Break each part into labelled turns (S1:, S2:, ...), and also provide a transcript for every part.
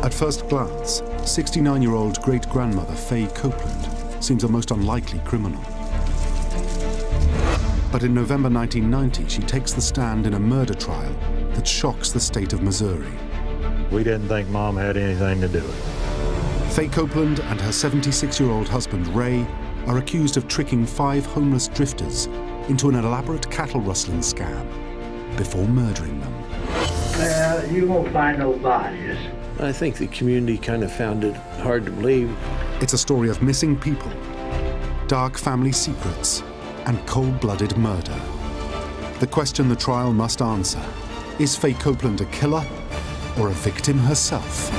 S1: At first glance, 69-year-old great-grandmother Faye Copeland seems a most unlikely criminal. But in November 1990, she takes the stand in a murder trial that shocks the state of Missouri.
S2: We didn't think Mom had anything to do with it.
S1: Faye Copeland and her 76-year-old husband, Ray, are accused of tricking 5 homeless drifters into an elaborate cattle rustling scam before murdering them.
S3: Well, you won't find no bodies.
S4: I think the community kind of found it hard to believe.
S1: It's a story of missing people, dark family secrets, and cold-blooded murder. The question the trial must answer: is Faye Copeland a killer or a victim herself?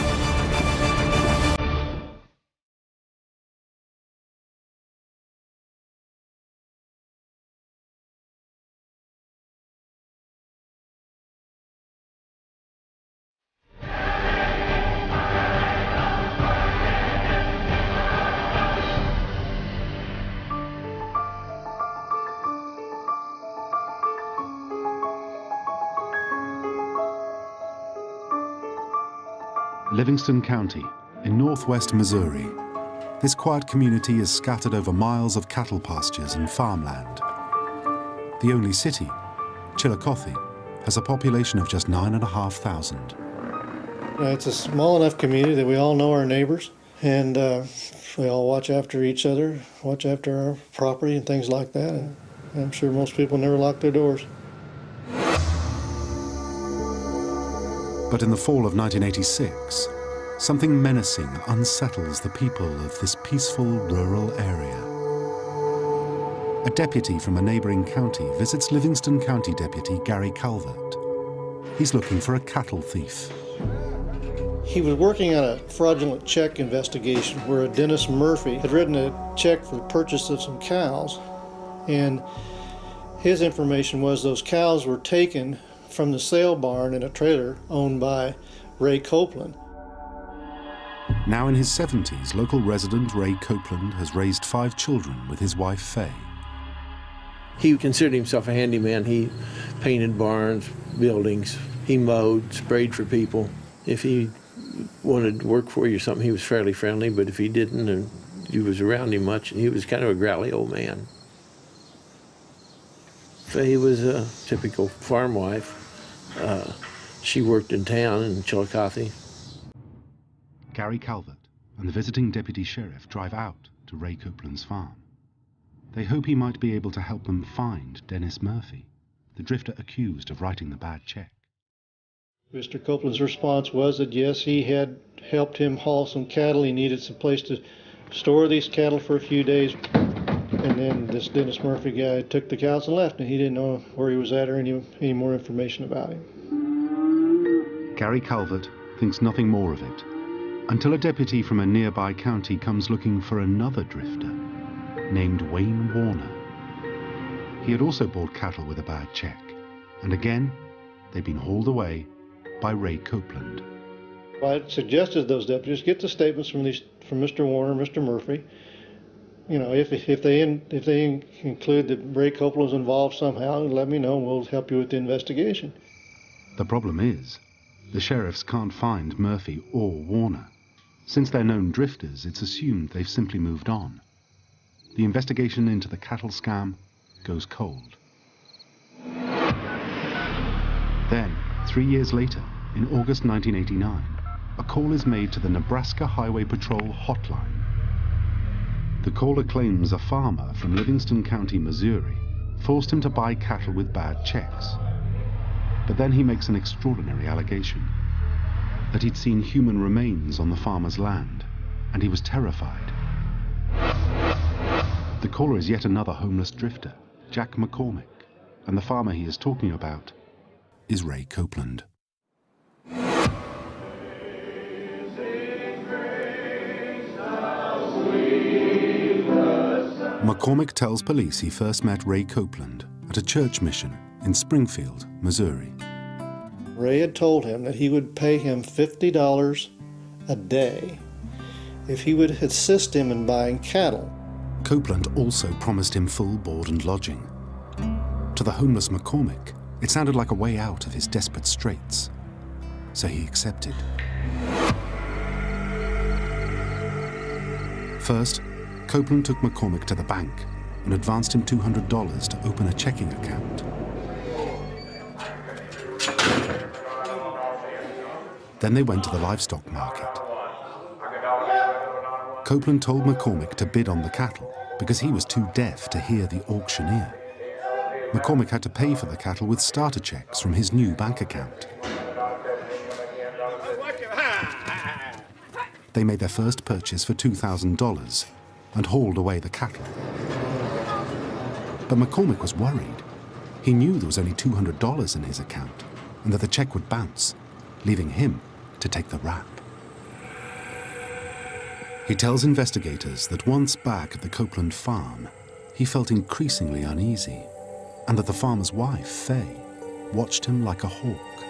S1: Livingston County, in northwest Missouri. This quiet community is scattered over miles of cattle pastures and farmland. The only city, Chillicothe, has a population of just 9,500.
S5: It's a small enough community that we all know our neighbors, and we all watch after each other, watch after our property and things like that. And I'm sure most people never lock their doors.
S1: But in the fall of 1986, something menacing unsettles the people of this peaceful rural area. A deputy from a neighboring county visits Livingston County Deputy Gary Calvert. He's looking for a cattle thief.
S5: He was working on a fraudulent check investigation where a Dennis Murphy had written a check for the purchase of some cows, and his information was those cows were taken from the sale barn in a trailer owned by Ray Copeland.
S1: Now in his 70s, local resident Ray Copeland has raised 5 children with his wife Faye.
S4: He considered himself a handyman. He painted barns, buildings. He mowed, sprayed for people. If he wanted to work for you or something, he was fairly friendly, but if he didn't and you was around him much, he was kind of a growly old man. Faye was a typical farm wife. She worked in town in Chillicothe.
S1: Gary Calvert and the visiting deputy sheriff drive out to Ray Copeland's farm. They hope he might be able to help them find Dennis Murphy, the drifter accused of writing the bad check.
S5: Mr. Copeland's response was that yes, he had helped him haul some cattle. He needed some place to store these cattle for a few days. And then this Dennis Murphy guy took the cows and left, and he didn't know where he was at or any more information about him.
S1: Gary Calvert thinks nothing more of it, until a deputy from a nearby county comes looking for another drifter named Wayne Warner. He had also bought cattle with a bad check, and again, they'd been hauled away by Ray Copeland.
S5: I suggested those deputies get the statements from Mr. Warner, Mr. Murphy. You know, if they include that Ray Copeland was involved somehow, let me know and we'll help you with the investigation.
S1: The problem is, the sheriffs can't find Murphy or Warner. Since they're known drifters, it's assumed they've simply moved on. The investigation into the cattle scam goes cold. Then, 3 years later, in August 1989, a call is made to the Nebraska Highway Patrol hotline. The caller claims a farmer from Livingston County, Missouri, forced him to buy cattle with bad checks. But then he makes an extraordinary allegation, that he'd seen human remains on the farmer's land, and he was terrified. The caller is yet another homeless drifter, Jack McCormick, and the farmer he is talking about is Ray Copeland. McCormick tells police he first met Ray Copeland at a church mission in Springfield, Missouri.
S5: Ray had told him that he would pay him $50 a day if he would assist him in buying cattle.
S1: Copeland also promised him full board and lodging. To the homeless McCormick, it sounded like a way out of his desperate straits, so he accepted. First, Copeland took McCormick to the bank and advanced him $200 to open a checking account. Then they went to the livestock market. Copeland told McCormick to bid on the cattle because he was too deaf to hear the auctioneer. McCormick had to pay for the cattle with starter checks from his new bank account. They made their first purchase for $2,000 and hauled away the cattle. But McCormick was worried. He knew there was only $200 in his account and that the check would bounce, leaving him to take the rap. He tells investigators that once back at the Copeland farm, he felt increasingly uneasy, and that the farmer's wife, Fay, watched him like a hawk.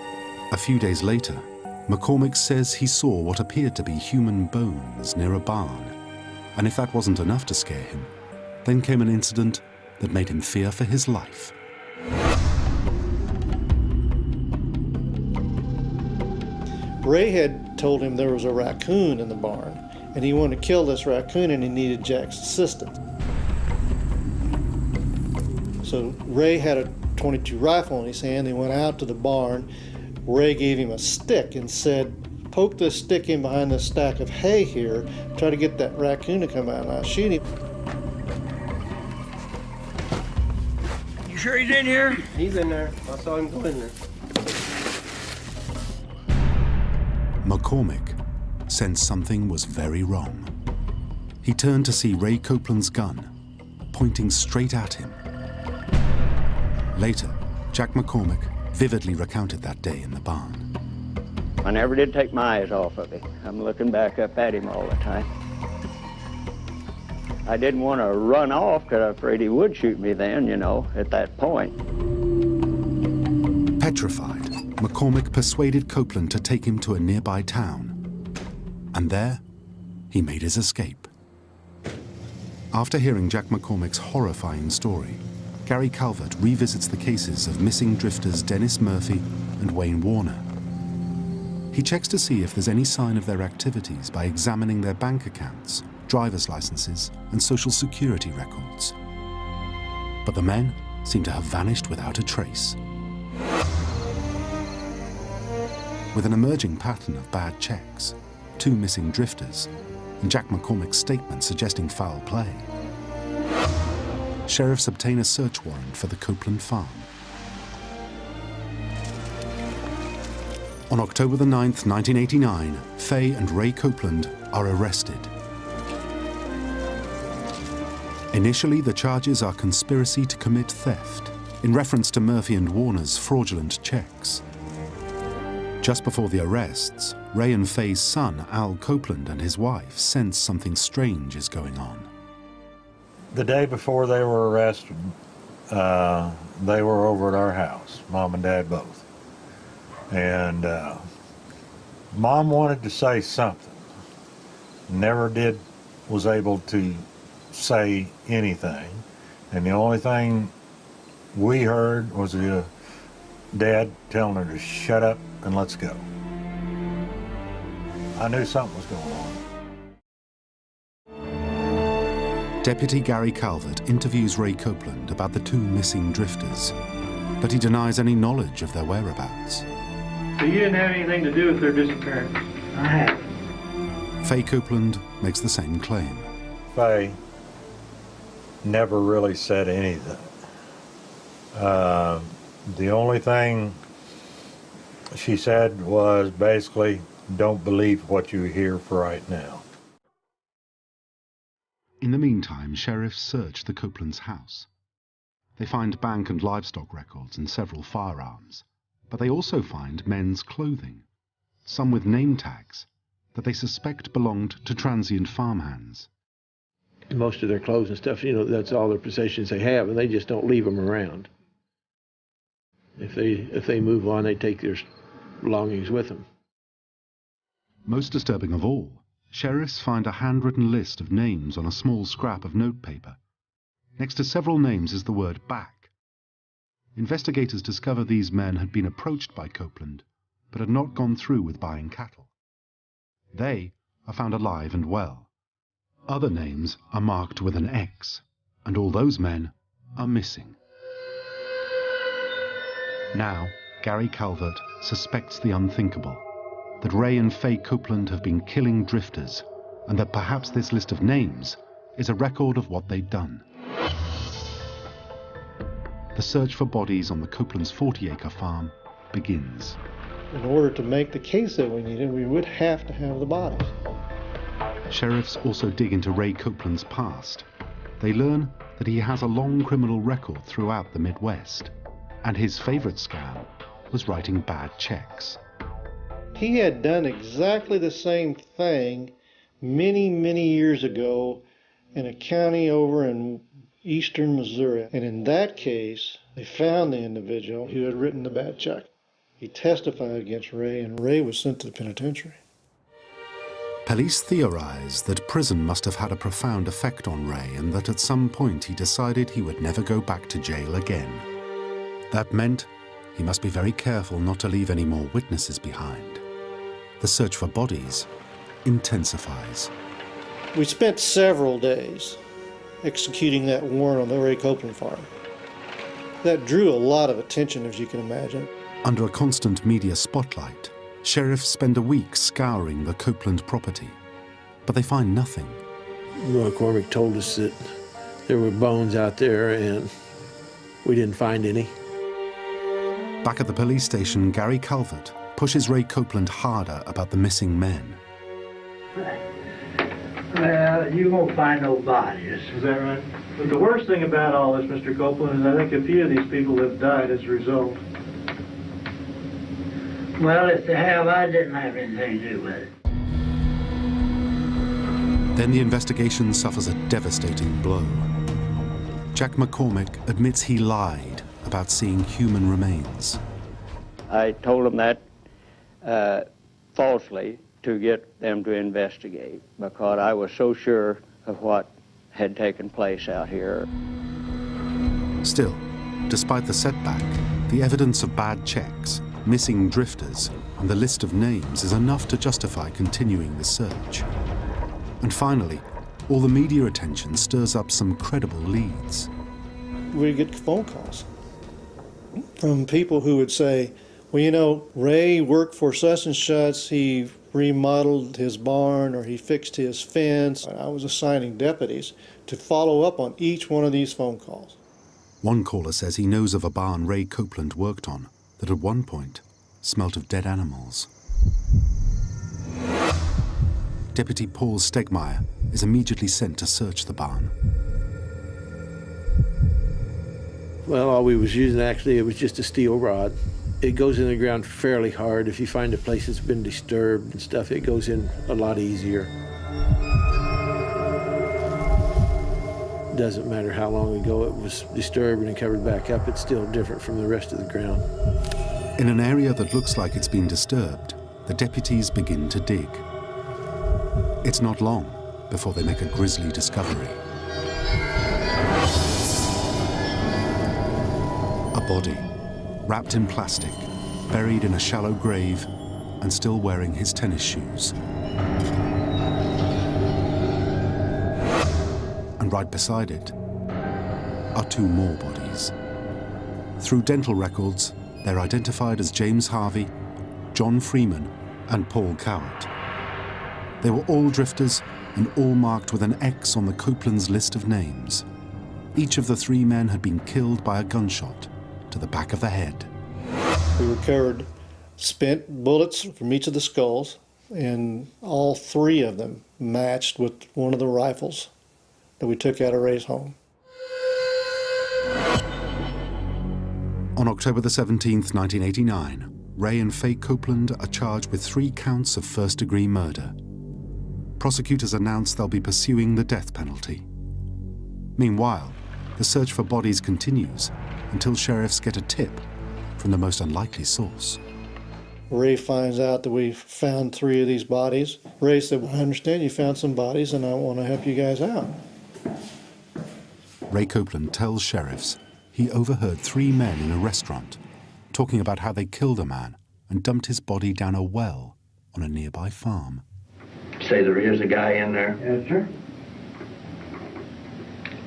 S1: A few days later, McCormick says he saw what appeared to be human bones near a barn, and if that wasn't enough to scare him, then came an incident that made him fear for his life.
S5: Ray had told him there was a raccoon in the barn, and he wanted to kill this raccoon, and he needed Jack's assistance. So Ray had a .22 rifle in his hand. They went out to the barn. Ray gave him a stick and said, "Poke this stick in behind this stack of hay here, try to get that raccoon to come out, and I'll shoot him."
S3: You sure he's in here?
S6: He's in there. I saw him go in there.
S1: McCormick sensed something was very wrong. He turned to see Ray Copeland's gun, pointing straight at him. Later, Jack McCormick vividly recounted that day in the barn.
S7: I never did take my eyes off of him. I'm looking back up at him all the time. I didn't want to run off because I was afraid he would shoot me then, you know, at that point.
S1: Petrified, McCormick persuaded Copeland to take him to a nearby town. And there, he made his escape. After hearing Jack McCormick's horrifying story, Gary Calvert revisits the cases of missing drifters Dennis Murphy and Wayne Warner. He checks to see if there's any sign of their activities by examining their bank accounts, driver's licenses, and social security records. But the men seem to have vanished without a trace. With an emerging pattern of bad checks, 2 missing drifters, and Jack McCormick's statement suggesting foul play, sheriffs obtain a search warrant for the Copeland farm. On October the 9th, 1989, Fay and Ray Copeland are arrested. Initially, the charges are conspiracy to commit theft, in reference to Murphy and Warner's fraudulent checks. Just before the arrests, Ray and Fay's son, Al Copeland, and his wife sense something strange is going on.
S2: The day before they were arrested, they were over at our house, Mom and Dad both. And Mom wanted to say something. Never was able to say anything. And the only thing we heard was Dad telling her to shut up and let's go. I knew something was going on.
S1: Deputy Gary Calvert interviews Ray Copeland about the 2 missing drifters, but he denies any knowledge of their whereabouts.
S3: So you didn't have anything to do with their disappearance? I have.
S1: Fay Copeland makes the same claim.
S2: Fay never really said anything. The only thing she said was basically, don't believe what you hear for right now.
S1: In the meantime, sheriffs search the Copeland's house. They find bank and livestock records and several firearms, but they also find men's clothing, some with name tags that they suspect belonged to transient farmhands.
S4: Most of their clothes and stuff, that's all their possessions they have, and they just don't leave them around. If they move on, they take their belongings with them.
S1: Most disturbing of all, sheriffs find a handwritten list of names on a small scrap of notepaper. Next to several names is the word back. Investigators discover these men had been approached by Copeland, but had not gone through with buying cattle. They are found alive and well, Other names are marked with an X, and all those men are missing. Now, Gary Calvert suspects the unthinkable, that Ray and Faye Copeland have been killing drifters, and that perhaps this list of names is a record of what they'd done. The search for bodies on the Copeland's 40-acre farm begins.
S5: In order to make the case that we needed, we would have to have the bodies.
S1: Sheriffs also dig into Ray Copeland's past. They learn that he has a long criminal record throughout the Midwest, and his favorite scam was writing bad checks.
S5: He had done exactly the same thing many, many years ago in a county over in eastern Missouri. And in that case, they found the individual who had written the bad check. He testified against Ray, and Ray was sent to the penitentiary.
S1: Police theorize that prison must have had a profound effect on Ray, and that at some point he decided he would never go back to jail again. That meant he must be very careful not to leave any more witnesses behind. The search for bodies intensifies.
S5: We spent several days executing that warrant on the Ray Copeland farm. That drew a lot of attention, as you can imagine.
S1: Under a constant media spotlight, sheriffs spend a week scouring the Copeland property, but they find nothing.
S4: Roy Cormick told us that there were bones out there, and we didn't find any.
S1: Back at the police station, Gary Calvert pushes Ray Copeland harder about the missing men.
S8: Well, you won't find no bodies.
S3: Is that right? But the worst thing about all this, Mr. Copeland, is I think a few of these people have died as a result.
S8: Well, if they have, I didn't have anything to do with it.
S1: Then the investigation suffers a devastating blow. Jack McCormick admits he lied about seeing human remains.
S7: I told them that falsely to get them to investigate, because I was so sure of what had taken place out here.
S1: Still, despite the setback, the evidence of bad checks, missing drifters, and the list of names is enough to justify continuing the search. And finally, all the media attention stirs up some credible leads.
S5: We get phone calls from people who would say, well, you know, Ray worked for such and such, he remodeled his barn or he fixed his fence. I was assigning deputies to follow up on each one of these phone calls.
S1: One caller says he knows of a barn Ray Copeland worked on that at one point smelt of dead animals. Deputy Paul Stegmeyer is immediately sent to search the barn.
S4: Well, all we was using, actually, it was just a steel rod. It goes in the ground fairly hard. If you find a place that's been disturbed and stuff, it goes in a lot easier. Doesn't matter how long ago it was disturbed and covered back up, it's still different from the rest of the ground.
S1: In an area that looks like it's been disturbed, the deputies begin to dig. It's not long before they make a grisly discovery. A body, wrapped in plastic, buried in a shallow grave, and still wearing his tennis shoes. And right beside it are two more bodies. Through dental records, they're identified as James Harvey, John Freeman, and Paul Cowart. They were all drifters and all marked with an X on the Copeland's list of names. Each of the three men had been killed by a gunshot to the back of the head.
S5: We recovered spent bullets from each of the skulls, and all three of them matched with one of the rifles that we took out of Ray's home.
S1: On October the 17th, 1989, Ray and Faye Copeland are charged with 3 counts of first-degree murder. Prosecutors announce they'll be pursuing the death penalty. Meanwhile, the search for bodies continues until sheriffs get a tip from the most unlikely source.
S5: Ray finds out that we found 3 of these bodies. Ray said, well, I understand you found some bodies and I want to help you guys out.
S1: Ray Copeland tells sheriffs he overheard 3 men in a restaurant talking about how they killed a man and dumped his body down a well on a nearby farm.
S8: Say there is a guy in there?
S3: Yes, sir.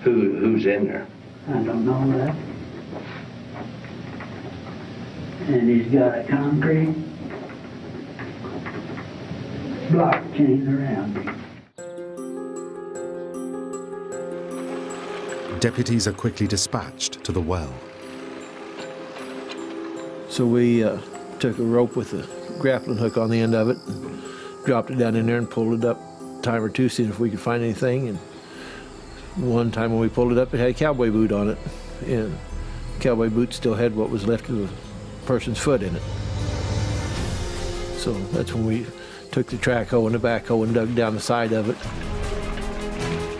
S8: Who's in there? I don't know that. And he's got a concrete block chain around him.
S1: Deputies are quickly dispatched to the well.
S4: So we took a rope with a grappling hook on the end of it, dropped it down in there and pulled it up a time or two, seeing if we could find anything. And one time when we pulled it up, it had a cowboy boot on it. And the cowboy boot still had what was left of the person's foot in it. So that's when we took the track hoe and the backhoe and dug down the side of it.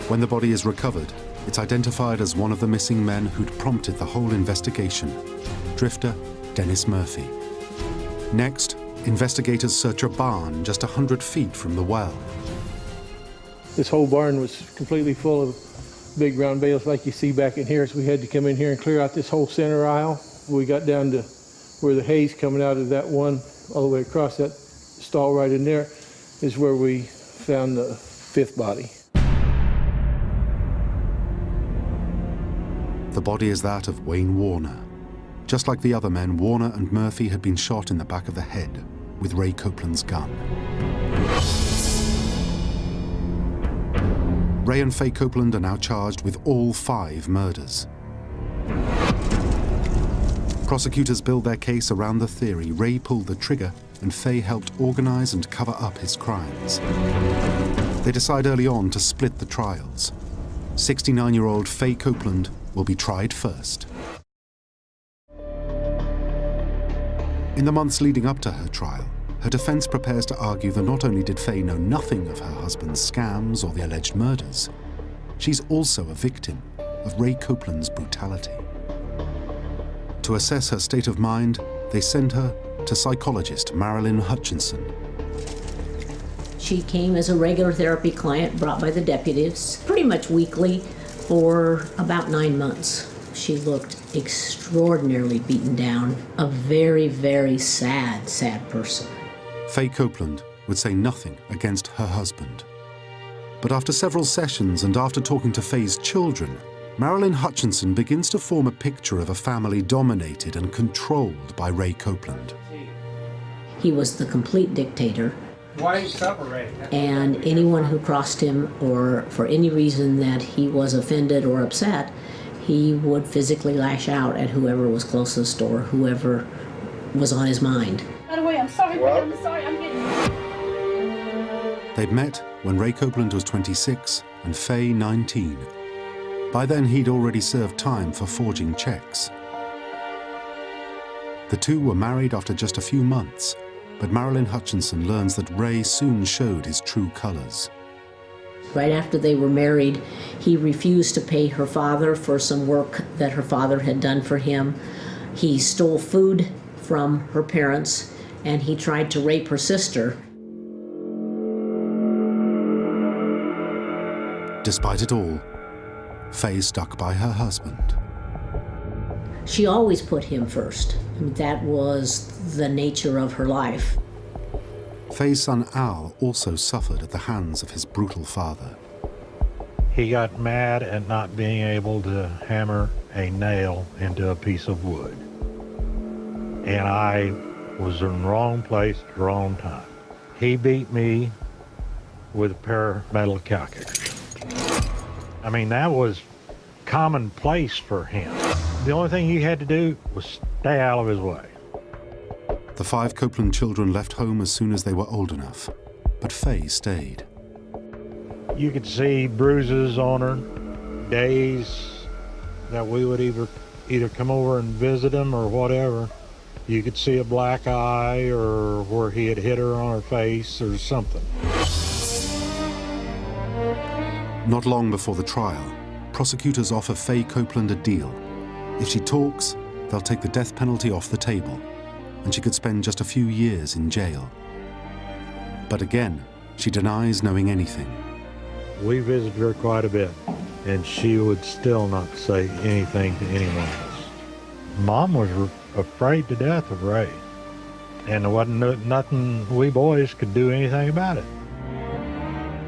S1: When the body is recovered, it's identified as one of the missing men who'd prompted the whole investigation, drifter Dennis Murphy. Next, investigators search a barn just 100 feet from the well.
S4: This whole barn was completely full of big round bales like you see back in here, so we had to come in here and clear out this whole center aisle. We got down to where the hay's coming out of that one, all the way across that stall right in there, is where we found the fifth body.
S1: The body is that of Wayne Warner. Just like the other men, Warner and Murphy had been shot in the back of the head with Ray Copeland's gun. Ray and Faye Copeland are now charged with all 5 murders. Prosecutors build their case around the theory Ray pulled the trigger and Faye helped organize and cover up his crimes. They decide early on to split the trials. 69-year-old Faye Copeland will be tried first. In the months leading up to her trial, her defense prepares to argue that not only did Faye know nothing of her husband's scams or the alleged murders, she's also a victim of Ray Copeland's brutality. To assess her state of mind, they send her to psychologist Marilyn Hutchinson.
S9: She came as a regular therapy client brought by the deputies, pretty much weekly, for about 9 months. She looked extraordinarily beaten down, a very, very sad, sad person.
S1: Faye Copeland would say nothing against her husband. But after several sessions and after talking to Faye's children, Marilyn Hutchinson begins to form a picture of a family dominated and controlled by Ray Copeland.
S9: He was the complete dictator.
S6: Why separate?
S9: And anyone who crossed him, or for any reason that he was offended or upset, he would physically lash out at whoever was closest or whoever was on his mind.
S10: By the way, I'm sorry, I'm sorry, I'm getting...
S1: They'd met when Ray Copeland was 26 and Faye 19. By then, he'd already served time for forging checks. The two were married after just a few months, but Marilyn Hutchinson learns that Ray soon showed his true colors.
S9: Right after they were married, he refused to pay her father for some work that her father had done for him. He stole food from her parents, and he tried to rape her sister.
S1: Despite it all, Faye stuck by her husband.
S9: She always put him first. I mean, that was the nature of her life.
S1: Faye's son Al also suffered at the hands of his brutal father.
S2: He got mad at not being able to hammer a nail into a piece of wood. And I was in the wrong place at the wrong time. He beat me with a pair of metal calculators. I mean, that was commonplace for him. The only thing he had to do was stay out of his way.
S1: The 5 Copeland children left home as soon as they were old enough, but Faye stayed.
S2: You could see bruises on her, days that we would either come over and visit him or whatever. You could see a black eye or where he had hit her on her face or something.
S1: Not long before the trial, prosecutors offer Faye Copeland a deal. If she talks, they'll take the death penalty off the table, and she could spend just a few years in jail. But again, she denies knowing anything.
S2: We visited her quite a bit, and she would still not say anything to anyone else. Mom was afraid to death of Ray, and there wasn't nothing we boys could do anything about it.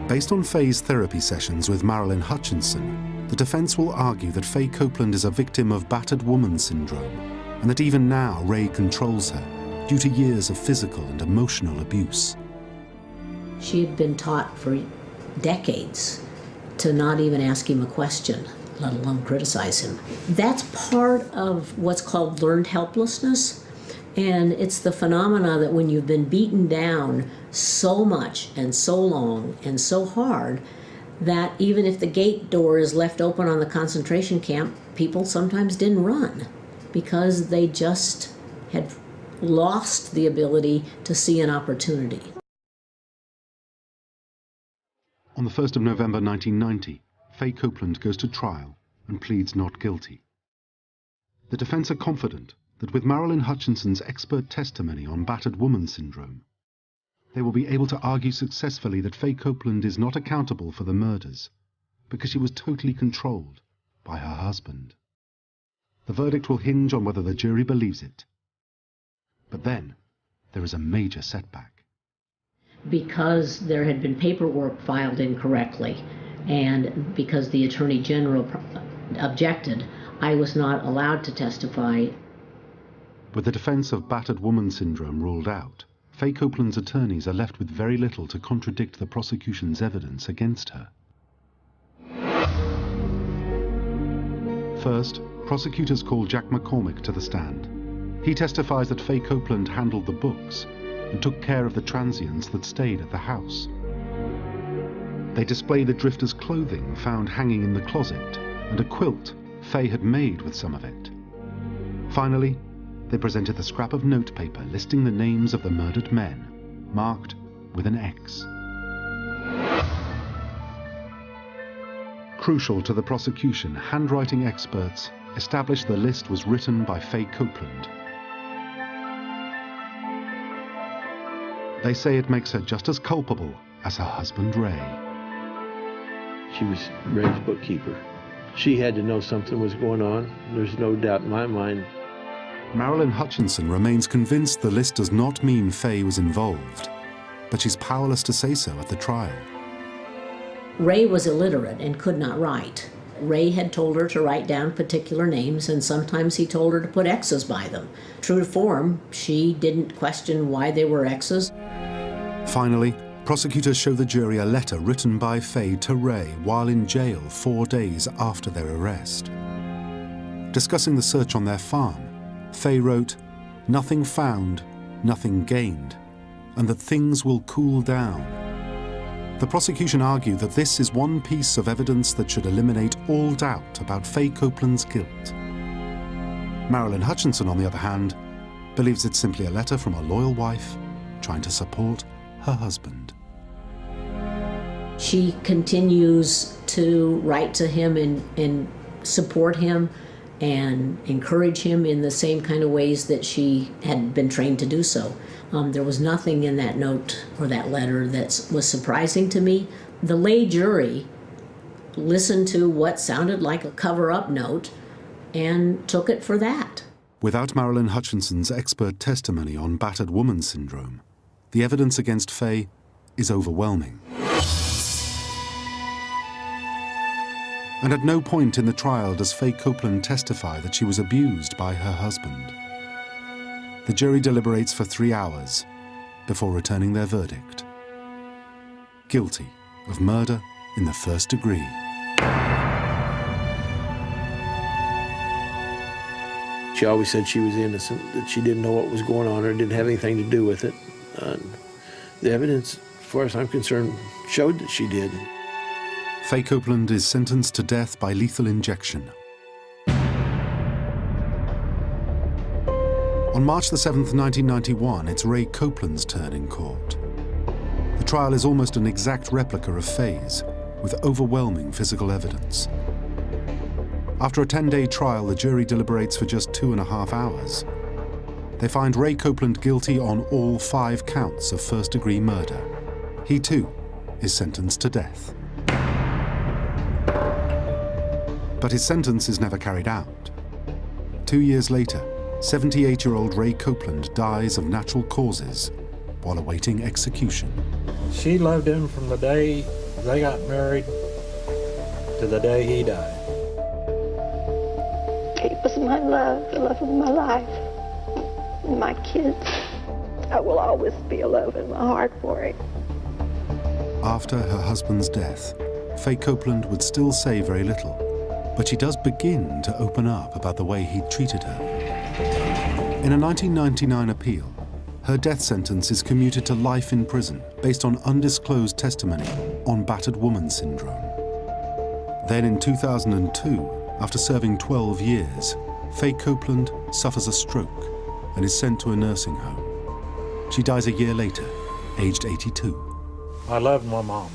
S1: Based on Faye's therapy sessions with Marilyn Hutchinson, The defense will argue that Faye Copeland is a victim of battered woman syndrome, and that even now Ray controls her due to years of physical and emotional abuse.
S9: She had been taught for decades to not even ask him a question, let alone criticize him. That's part of what's called learned helplessness, and it's the phenomena that when you've been beaten down so much and so long and so hard, that even if the gate door is left open on the concentration camp, people sometimes didn't run because they just had lost the ability to see an opportunity.
S1: On the 1st of November 1990, Faye Copeland goes to trial and pleads not guilty. The defense are confident that with Marilyn Hutchinson's expert testimony on battered woman syndrome, they will be able to argue successfully that Faye Copeland is not accountable for the murders because she was totally controlled by her husband. The verdict will hinge on whether the jury believes it. But then, there is a major setback.
S9: Because there had been paperwork filed incorrectly, and because the Attorney General objected, I was not allowed to testify.
S1: With the defense of battered woman syndrome ruled out, Faye Copeland's attorneys are left with very little to contradict the prosecution's evidence against her. First, prosecutors call Jack McCormick to the stand. He testifies that Faye Copeland handled the books and took care of the transients that stayed at the house. They display the drifter's clothing found hanging in the closet and a quilt Faye had made with some of it. Finally, they presented the scrap of notepaper listing the names of the murdered men, marked with an X. Crucial to the prosecution, handwriting experts established the list was written by Faye Copeland. They say it makes her just as culpable as her husband Ray.
S4: She was Ray's bookkeeper. She had to know something was going on. There's no doubt in my mind.
S1: Marilyn Hutchinson remains convinced the list does not mean Faye was involved, but she's powerless to say so at the trial.
S9: Ray was illiterate and could not write. Ray had told her to write down particular names, and sometimes he told her to put X's by them. True to form, she didn't question why they were X's.
S1: Finally, prosecutors show the jury a letter written by Faye to Ray while in jail 4 days after their arrest. Discussing the search on their farm, Faye wrote, "Nothing found, nothing gained, and that things will cool down." The prosecution argued that this is one piece of evidence that should eliminate all doubt about Faye Copeland's guilt. Marilyn Hutchinson, on the other hand, believes it's simply a letter from a loyal wife trying to support her husband.
S9: She continues to write to him and support him and encourage him in the same kind of ways that she had been trained to do so. There was nothing in that note or that letter that was surprising to me. The lay jury listened to what sounded like a cover-up note and took it for that.
S1: Without Marilyn Hutchinson's expert testimony on battered woman syndrome, the evidence against Faye is overwhelming. And at no point in the trial does Faye Copeland testify that she was abused by her husband. The jury deliberates for 3 hours before returning their verdict. Guilty of murder in the first degree.
S4: She always said she was innocent, that she didn't know what was going on or didn't have anything to do with it. The evidence, as far as I'm concerned, showed that she did.
S1: Faye Copeland is sentenced to death by lethal injection. On March the 7th, 1991, it's Ray Copeland's turn in court. The trial is almost an exact replica of Faye's, with overwhelming physical evidence. After a 10-day trial, the jury deliberates for just 2.5 hours. They find Ray Copeland guilty on all 5 counts of first-degree murder. He, too, is sentenced to death. But his sentence is never carried out. 2 years later, 78-year-old Ray Copeland dies of natural causes while awaiting execution.
S2: She loved him from the day they got married to the day he died.
S11: my love, the love of my life, and my kids. I will always be a love in my heart for him.
S1: After her husband's death, Faye Copeland would still say very little, but she does begin to open up about the way he'd treated her. In a 1999 appeal, her death sentence is commuted to life in prison based on undisclosed testimony on battered woman syndrome. Then in 2002, after serving 12 years, Faye Copeland suffers a stroke and is sent to a nursing home. She dies a year later, aged 82.
S2: I loved my mom.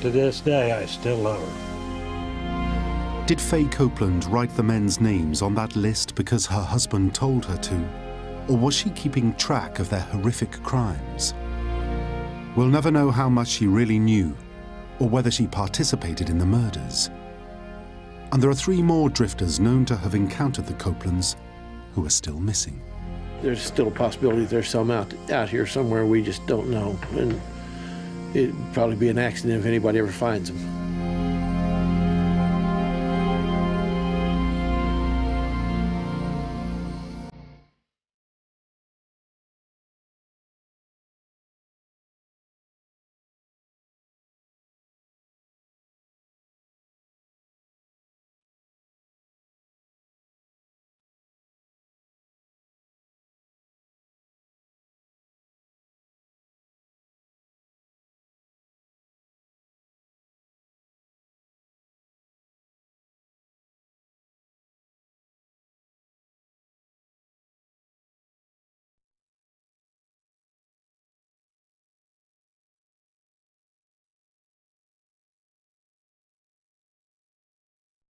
S2: To this day, I still love her.
S1: Did Faye Copeland write the men's names on that list because her husband told her to? Or was she keeping track of their horrific crimes? We'll never know how much she really knew, or whether she participated in the murders. And there are 3 more drifters known to have encountered the Copelands who are still missing.
S4: There's still a possibility there's some out here somewhere we just don't know. And it'd probably be an accident if anybody ever finds them.